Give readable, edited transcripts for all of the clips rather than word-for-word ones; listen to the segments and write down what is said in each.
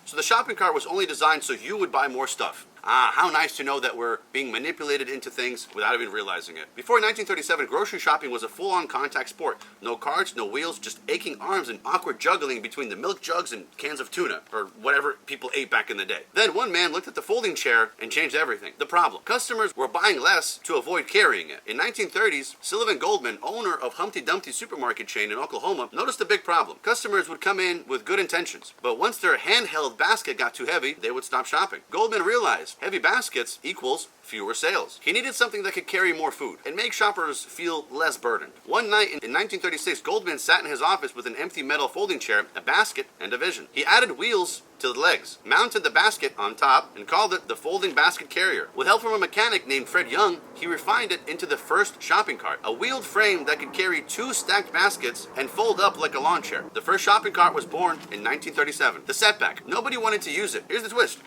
So the shopping cart was only designed so you would buy more stuff. Ah, how nice to know that we're being manipulated into things without even realizing it. Before 1937, grocery shopping was a full-on contact sport. No carts, no wheels, just aching arms and awkward juggling between the milk jugs and cans of tuna, or whatever people ate back in the day. Then one man looked at the folding chair and changed everything. The problem: customers were buying less to avoid carrying it. In 1930s, Sylvan Goldman, owner of Humpty Dumpty supermarket chain in Oklahoma, noticed a big problem. Customers would come in with good intentions, but once their handheld basket got too heavy, they would stop shopping. Goldman realized heavy baskets equals fewer sales. He needed something that could carry more food and make shoppers feel less burdened. One night in 1936, Goldman sat in his office with an empty metal folding chair, a basket, and a vision. He added wheels to the legs, mounted the basket on top, and called it the folding basket carrier. With help from a mechanic named Fred Young, he refined it into the first shopping cart, a wheeled frame that could carry 2 stacked baskets and fold up like a lawn chair. The first shopping cart was born in 1937. The setback: nobody wanted to use it. Here's the twist: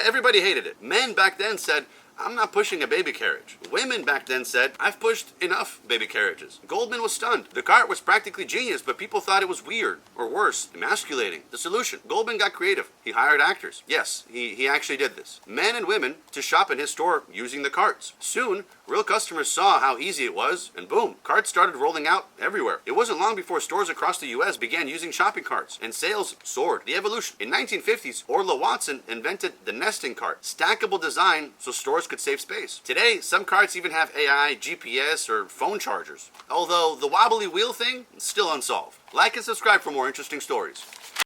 everybody hated it. Men back then said, "I'm not pushing a baby carriage." Women back then said, "I've pushed enough baby carriages." Goldman was stunned. The cart was practically genius, but people thought it was weird, or worse, emasculating. The solution: Goldman got creative. He hired actors. Yes, he actually did this. Men and women to shop in his store using the carts. Soon, real customers saw how easy it was, and boom, carts started rolling out everywhere. It wasn't long before stores across the U.S. began using shopping carts, and sales soared. The evolution. In 1950s, Orla Watson invented the nesting cart. Stackable design so stores could save space. Today, some carts even have AI, GPS, or phone chargers. Although the wobbly wheel thing is still unsolved. Like and subscribe for more interesting stories.